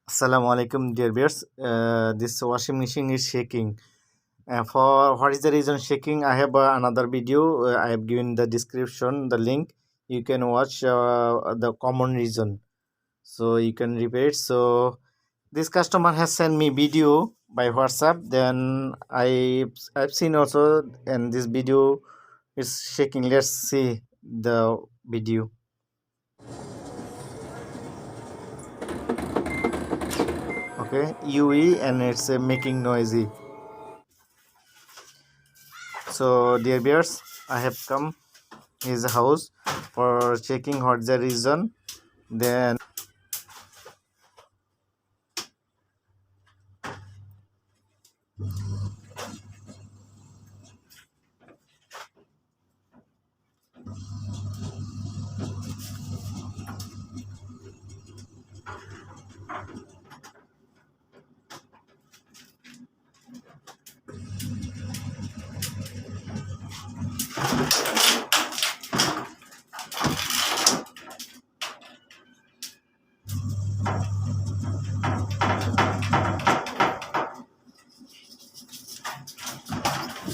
Assalamu alaikum, dear viewers. This washing machine is shaking. For what is the reason shaking? I have another video. I have given the description, the link. You can watch the common reason, so you can repair it. So this customer has sent me video by WhatsApp. Then I've seen also, and this video is shaking. Let's see the video. Okay, UE, and it's making noisy. So dear viewers, I have come his house for checking what the reason. Then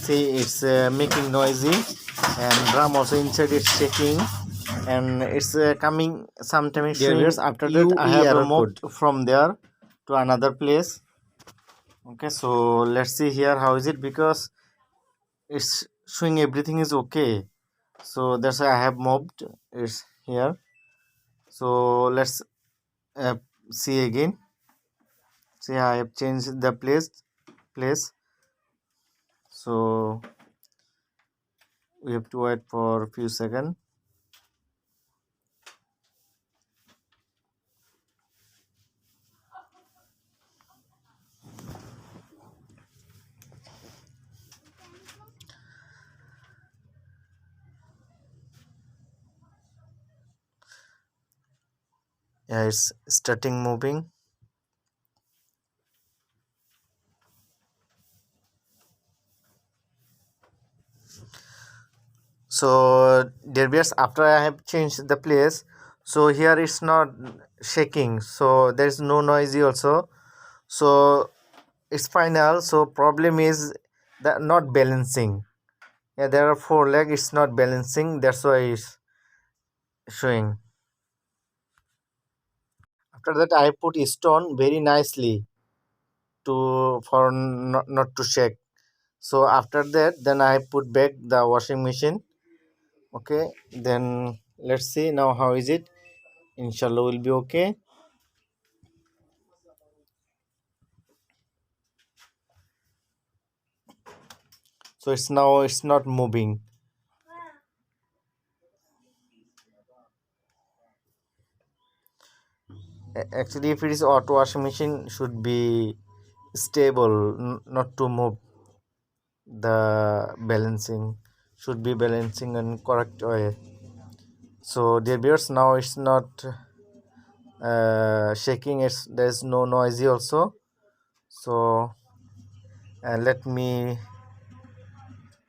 see, it's making noisy, and drum also inside it's shaking, and it's coming sometime. Dear viewers, after that I have moved from there to another place. Okay, so let's see here how is it, because it's showing everything is okay. So that's why I have moved. It's here. So let's uh, see again. See, I have changed the place. So we have to wait for a few seconds. Yeah, it's starting moving. So dear viewers, after I have changed the place, so here it's not shaking, so there's no noisy also. So it's final. So problem is that not balancing. Yeah, there are four legs, it's not balancing, that's why it's showing. After that I put stone very nicely to for not to shake. So after that, then I put back the washing machine. Okay, then let's see now how is it. Inshallah will be okay. So it's now, it's not moving. Actually, if it is auto washing machine, should be stable, not to move. The balancing should be balancing in correct way. So dear viewers, now it's not shaking. It's, there's no noisy also. So let me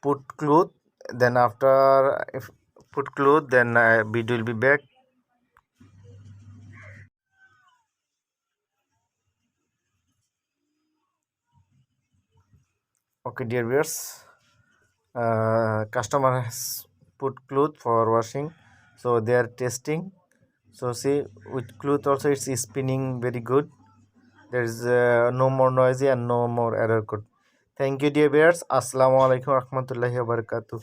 put cloth. Then after if put cloth, then video will be back. Okay, dear viewers, customer has put cloth for washing, so they are testing. So see, with cloth also it's spinning very good. There is no more noisy and no more error code. Thank you, dear viewers. Assalamu alaikum warahmatullahi wabarakatuh.